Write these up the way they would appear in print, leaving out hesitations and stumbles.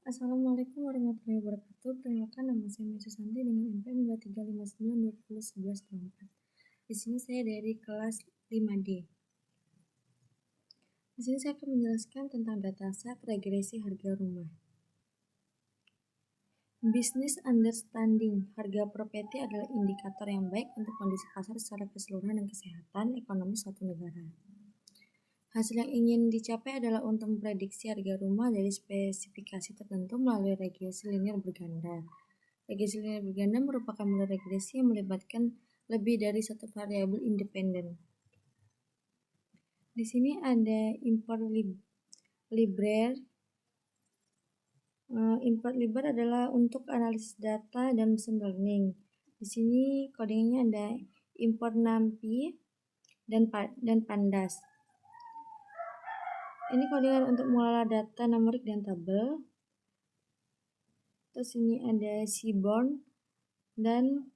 Assalamualaikum warahmatullahi wabarakatuh. Perkenalkan, nama saya Mai Susanti dengan NPM 2359201124. Di sini saya dari kelas 5D. Di sini saya akan menjelaskan tentang dataset regresi harga rumah. Business understanding. Harga properti adalah indikator yang baik untuk kondisi pasar secara keseluruhan dan kesehatan ekonomi suatu negara. Hasil yang ingin dicapai adalah untuk memprediksi harga rumah dari spesifikasi tertentu melalui regresi linear berganda. Regresi linear berganda merupakan model regresi yang melibatkan lebih dari satu variabel independen. Di sini ada import library. Import library adalah untuk analisis data dan machine learning. Di sini codingnya ada import NumPy dan Pandas. Ini codingan untuk mengelola data numerik dan tabel. Terus ini ada Seaborn dan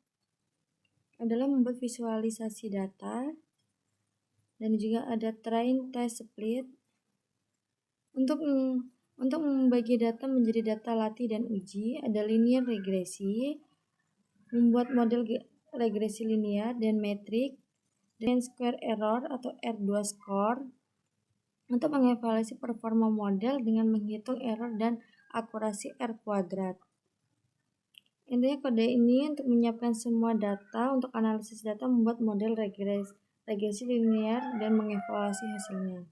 adalah membuat visualisasi data. Dan juga ada Train Test Split untuk membagi data menjadi data latih dan uji. Ada linear regresi, membuat model regresi linear dan metrik, dan square error atau R2 score untuk mengevaluasi performa model dengan menghitung error dan akurasi R kuadrat. Intinya kode ini untuk menyiapkan semua data untuk analisis data, membuat model regresi linear dan mengevaluasi hasilnya.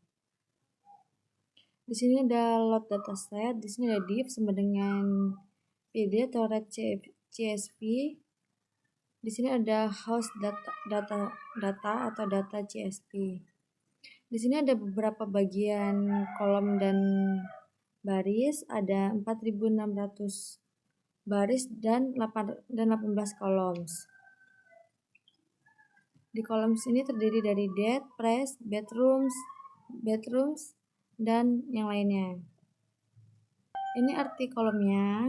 Di sini ada load dataset, di sini ada div sama dengan PD atau red CSV. Di sini ada host data atau data CSV. Di sini ada beberapa bagian kolom dan baris, ada 4.600 baris dan 18 kolom. Di kolom sini terdiri dari date, price, bedrooms, dan yang lainnya. Ini arti kolomnya.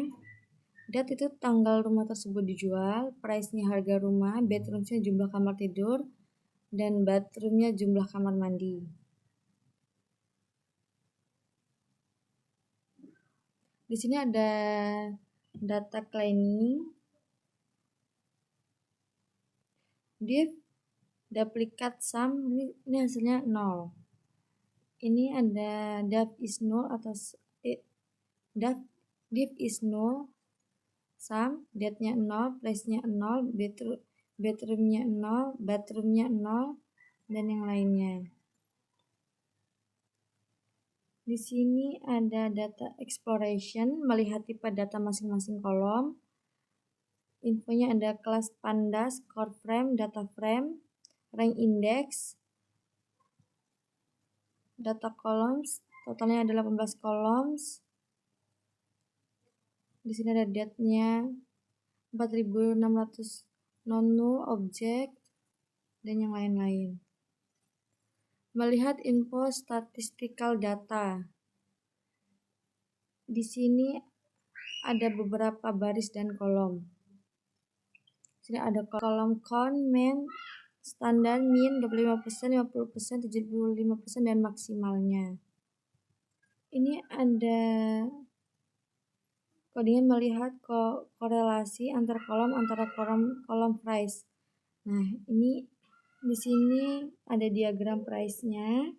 Date itu tanggal rumah tersebut dijual, price-nya harga rumah, bedrooms-nya jumlah kamar tidur, dan bathroom-nya jumlah kamar mandi. Di sini ada data cleaning, div, duplicate sum, ini hasilnya 0. Ini ada div is null atau div is null, sum, date-nya 0, price-nya 0, bedroom-nya 0, bathroom-nya 0, dan yang lainnya. Di sini ada data exploration, melihat tipe data masing-masing kolom. Infonya ada kelas Pandas, core frame, data frame, rank index, data columns, totalnya ada 18 columns. Di sini ada date-nya 4.600 non-null, objek, dan yang lain-lain. Melihat info statistical data. Di sini ada beberapa baris dan kolom. Di sini ada kolom count, mean, standar, mean, 25%, 50%, 75%, dan maksimalnya. Ini ada codingan melihat korelasi antar kolom price. Nah, ini di sini ada diagram price-nya.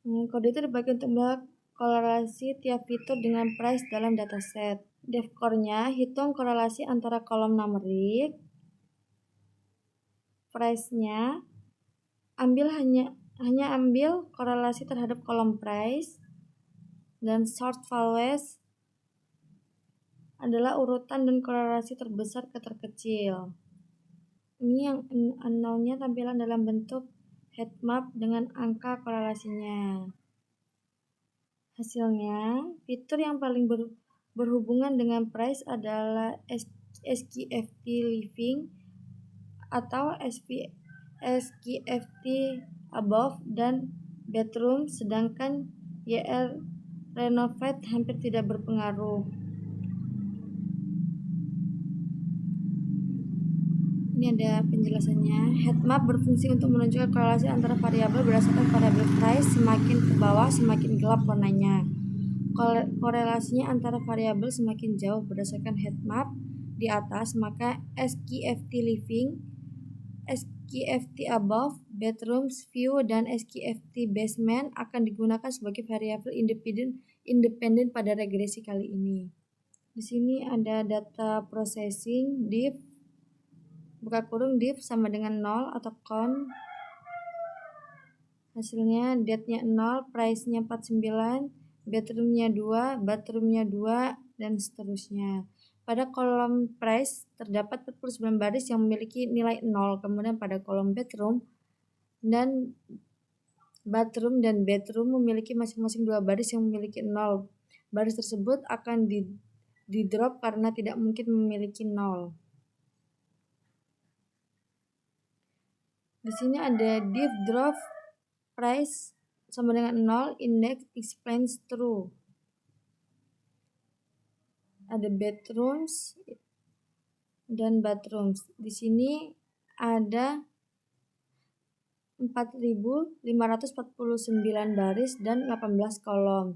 Kode itu dipakai untuk melihat korelasi tiap fitur dengan price dalam dataset. Dev core-nya hitung korelasi antara kolom numerik, price-nya, hanya ambil korelasi terhadap kolom price, dan sort values adalah urutan dan korelasi terbesar ke terkecil. Ini yang unknown-nya tampilan dalam bentuk heat map dengan angka korelasinya. Hasilnya, fitur yang paling berhubungan dengan price adalah SQFT living atau SQFT above dan bedroom, sedangkan YR renovate hampir tidak berpengaruh. Ini ada penjelasannya. Heatmap berfungsi untuk menunjukkan korelasi antara variabel berdasarkan variabel price. Semakin ke bawah semakin gelap warnanya. Korelasinya antara variabel semakin jauh berdasarkan heatmap di atas, maka SKFT living, SKFT above, bedrooms, view, dan SKFT basement akan digunakan sebagai variabel independen pada regresi kali ini. Di sini ada data processing div, buka kurung div sama dengan 0 atau count. Hasilnya date-nya 0, price-nya 49, bedroom-nya 2, bathroom-nya 2, dan seterusnya. Pada kolom price terdapat 49 baris yang memiliki nilai 0. Kemudian pada kolom bathroom dan bedroom memiliki masing-masing 2 baris yang memiliki 0. Baris tersebut akan di drop karena tidak mungkin memiliki 0. Di sini ada div drop price sama dengan 0, index explains true. Ada bedrooms dan bathrooms. Di sini ada 4.549 baris dan 18 kolom.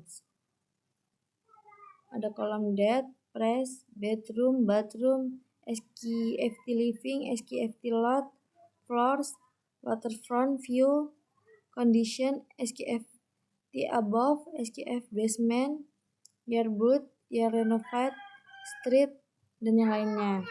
Ada kolom date, price, bedroom, bathroom, SKFT living, SKFT lot, floors, waterfront view, condition, SKFT above, SKF basement, yearboot, year renovate, street, dan yang lainnya.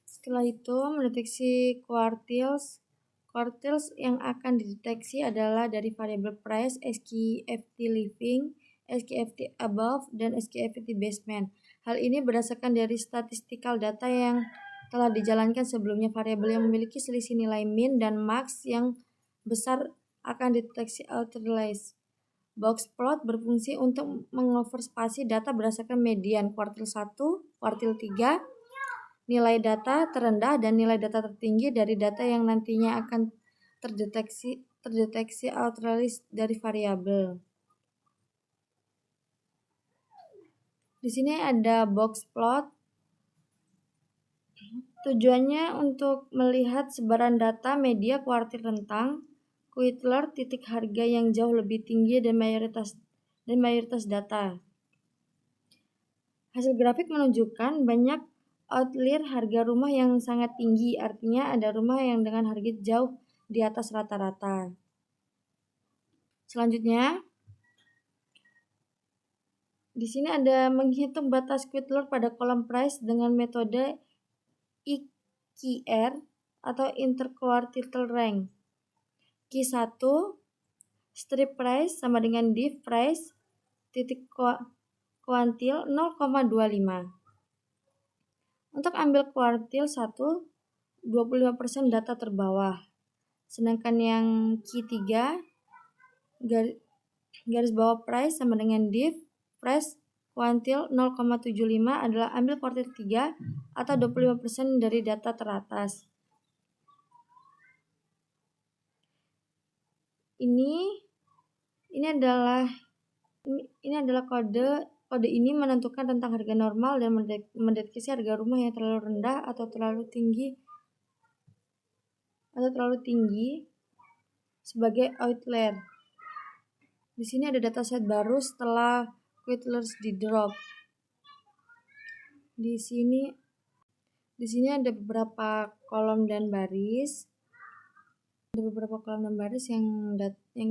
Setelah itu mendeteksi quartiles. Quartiles yang akan dideteksi adalah dari variabel price, SKFT living, SKFT above, dan SKFT basement. Hal ini berdasarkan dari statistical data yang telah dijalankan sebelumnya. Variabel yang memiliki selisih nilai min dan max yang besar akan dideteksi outliers. Box plot berfungsi untuk mengoverspasi data berdasarkan median kuartil 1, kuartil 3, nilai data terendah dan nilai data tertinggi dari data yang nantinya akan terdeteksi outliers dari variabel. Di sini ada box plot. Tujuannya untuk melihat sebaran data media kuartil rentang, Quitler titik harga yang jauh lebih tinggi dan mayoritas data. Hasil grafik menunjukkan banyak outlier harga rumah yang sangat tinggi, artinya ada rumah yang dengan harga jauh di atas rata-rata. Selanjutnya, di sini ada menghitung batas Quitler pada kolom price dengan metode IQR atau interquartile rank. Q1 strip price sama dengan div price titik kuantil 0,25. Untuk ambil kuartil 1, 25% data terbawah. Sedangkan yang Q3 garis bawah price sama dengan div price kuantil 0,75 adalah ambil kuartil 3 atau 25% dari data teratas. Ini adalah kode ini menentukan tentang harga normal dan mendeteksi harga rumah yang terlalu rendah atau terlalu tinggi sebagai outlier. Di sini ada dataset baru setelah Quitlers di drop. Di sini ada beberapa kolom dan baris. Yang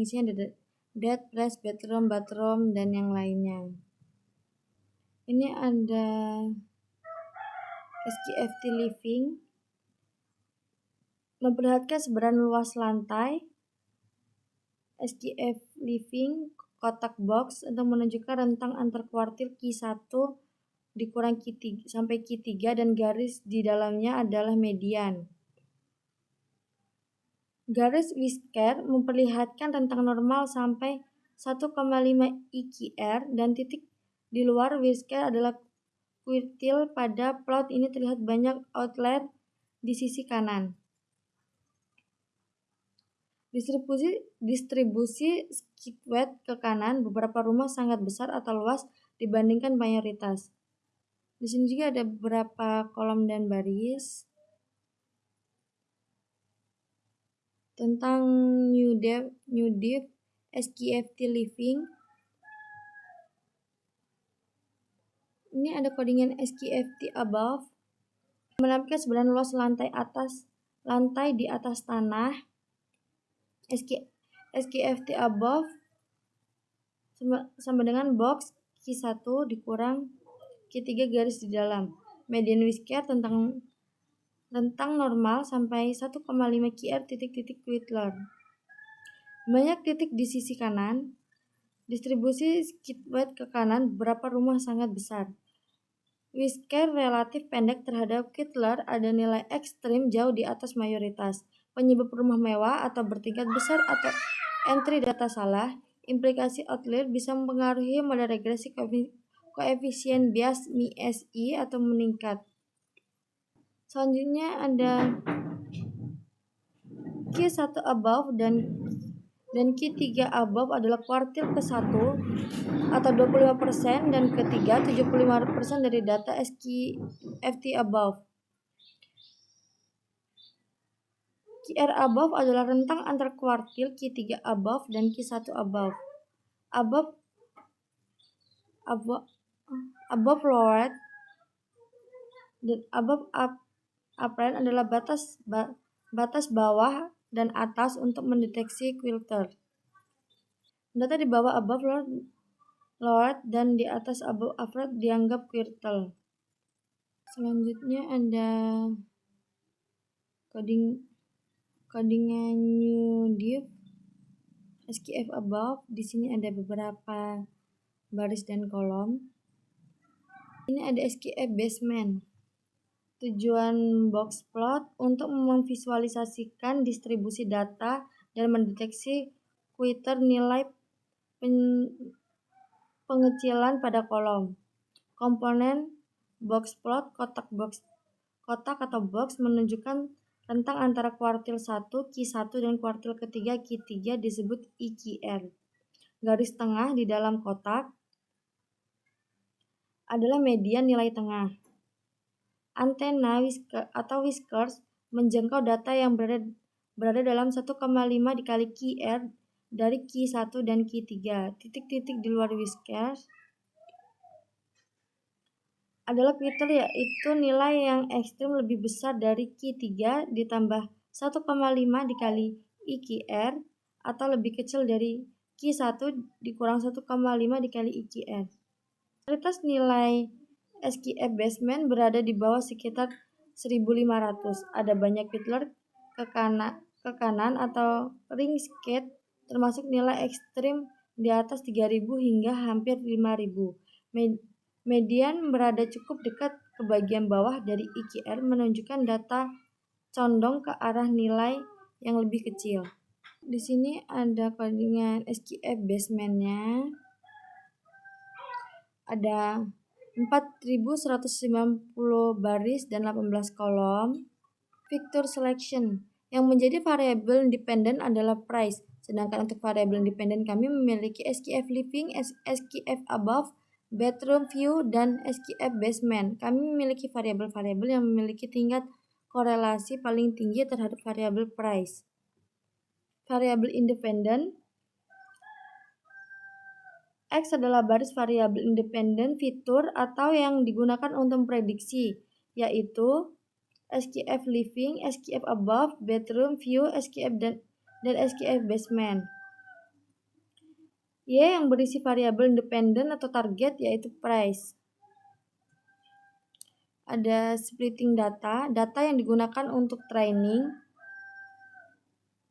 isinya ada date, price, bedroom, bathroom, dan yang lainnya. Ini ada SKFT living, memperlihatkan sebaran luas lantai. SKF living kotak box untuk menunjukkan rentang antar kuartil Q1 dikurang Q3 sampai Q3 dan garis di dalamnya adalah median. Garis whisker memperlihatkan rentang normal sampai 1,5 IQR dan titik di luar whisker adalah kuartil. Pada plot ini terlihat banyak outlier di sisi kanan. Distribusi skewed ke kanan, beberapa rumah sangat besar atau luas dibandingkan mayoritas. Di sini juga ada beberapa kolom dan baris. tentang new div SKFT living. Ini ada codingan SKFT above, menampilkan sebaran luas lantai di atas tanah. SKFT above sama dengan box Q1 dikurang Q3 garis di dalam. Median whisker tentang normal sampai 1,5 kr titik-titik Whittler. Banyak titik di sisi kanan. Distribusi skid weight ke kanan beberapa rumah sangat besar. Whisker relatif pendek terhadap Whittler ada nilai ekstrim jauh di atas mayoritas. Penyebab rumah mewah atau bertingkat besar atau entry data salah. Implikasi outlier bisa mempengaruhi model regresi koefisien bias MI-SI atau meningkat. Selanjutnya ada Q1 above dan Q3 above adalah kuartil ke-1 atau 25% dan ke-3 75% dari data SKFT above. QR above adalah rentang antar kuartil Q3 above dan Q1 above. Above lowered dan above upper adalah batas bawah dan atas untuk mendeteksi quilter. Data di bawah above lowered dan di atas above upper dianggap quilter. Selanjutnya ada codingan new div SKF above. Di sini ada beberapa baris dan kolom. Ini ada SKF basement. Tujuan box plot untuk memvisualisasikan distribusi data dan mendeteksi quilter nilai pengecilan pada kolom. Komponen box plot kotak atau box menunjukkan rentang antara kuartil 1 Q1 dan kuartil ketiga Q3 disebut IQR. Garis tengah di dalam kotak adalah median nilai tengah. Antena atau whiskers menjangkau data yang berada dalam 1,5 dikali QR dari Q1 dan Q3. Titik-titik di luar whiskers adalah quilter, yaitu nilai yang ekstrim lebih besar dari Q3 ditambah 1,5 dikali IQR atau lebih kecil dari Q1 dikurang 1,5 dikali IQR. Mayoritas nilai SKF basement berada di bawah sekitar 1500. Ada banyak quilter ke kanan atau ring skate, termasuk nilai ekstrim di atas 3000 hingga hampir 5000. Median berada cukup dekat ke bagian bawah dari IQR, menunjukkan data condong ke arah nilai yang lebih kecil. Di sini ada codingan SKF basementnya. Ada 4190 baris dan 18 kolom. Factor selection. Yang menjadi variabel independen adalah price. Sedangkan untuk variabel independen kami memiliki SKF living, SKF above, bedroom view, dan SKF basement. Kami memiliki variabel-variabel yang memiliki tingkat korelasi paling tinggi terhadap variabel price. Variabel independen. X adalah baris variabel independen fitur atau yang digunakan untuk memprediksi, yaitu SKF living, SKF above, bedroom view, SKF dan SKF basement. Y yang berisi variabel independen atau target, yaitu price. Ada splitting data yang digunakan untuk training.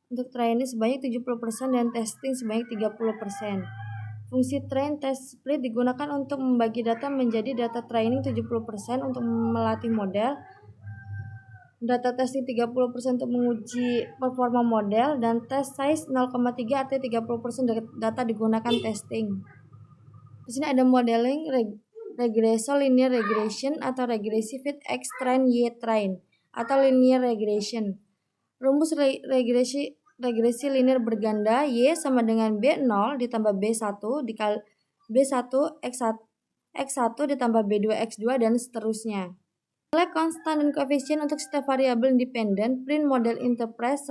Untuk training sebanyak 70% dan testing sebanyak 30%. Fungsi train test split digunakan untuk membagi data menjadi data training 70% untuk melatih model, data testing 30% untuk menguji performa model, dan test size 0,3 artinya 30% data digunakan testing. Di sini ada modeling regression, linear regression atau regresi fit X train Y train atau linear regression. Rumus regresi linear berganda Y sama dengan B0 ditambah B1 dikali B1 X1 ditambah B2 X2 dan seterusnya. Nilai konstan dan koefisien untuk setiap variabel independen. Print model interpret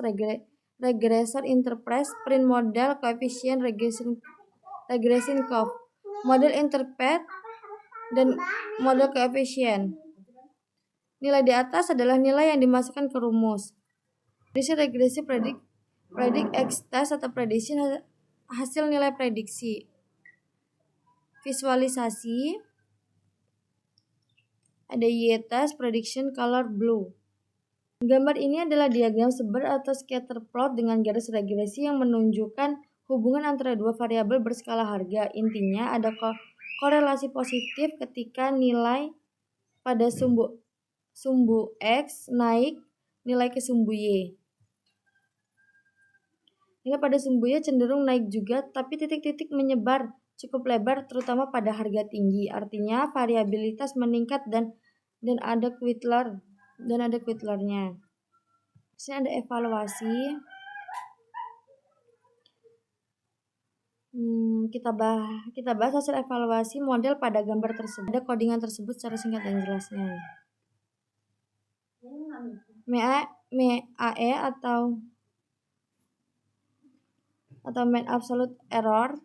Regressor interpret print model coefficient regression curve, model interpret dan model coefficient. Nilai di atas adalah nilai yang dimasukkan ke rumus. Regresi predik X test atau prediksi hasil nilai prediksi. Visualisasi ada Y-test prediction color blue. Gambar ini adalah diagram sebar atau scatter plot dengan garis regresi yang menunjukkan hubungan antara dua variabel berskala harga. Intinya ada korelasi positif ketika nilai pada sumbu X naik nilai ke sumbu Y. Nilai pada sumbu Y cenderung naik juga, tapi titik-titik menyebar cukup lebar terutama pada harga tinggi. Artinya variabilitas meningkat dan ada Quitler-nya. Di sini ada evaluasi. Kita bahas hasil evaluasi model pada gambar tersebut. Ada codingan tersebut secara singkat dan jelasnya. MAE atau mean absolute error.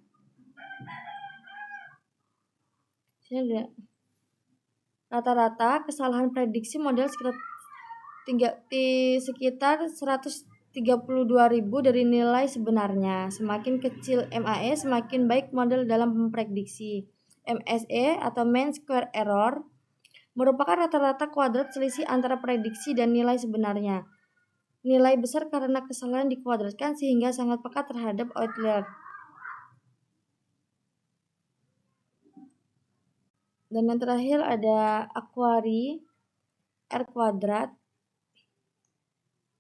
Sini ada rata-rata kesalahan prediksi model sekitar 132.000 dari nilai sebenarnya. Semakin kecil MAE, semakin baik model dalam memprediksi. MSE atau mean square error merupakan rata-rata kuadrat selisih antara prediksi dan nilai sebenarnya. Nilai besar karena kesalahan dikuadratkan sehingga sangat peka terhadap outlier. Dan yang terakhir ada Aquari R kuadrat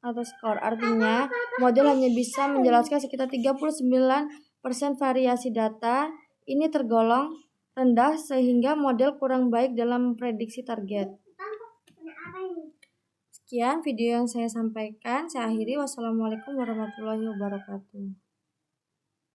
atau skor. Artinya model hanya bisa menjelaskan sekitar 39% variasi data. Ini tergolong rendah sehingga model kurang baik dalam memprediksi target. Sekian video yang saya sampaikan. Saya akhiri. Wassalamualaikum warahmatullahi wabarakatuh.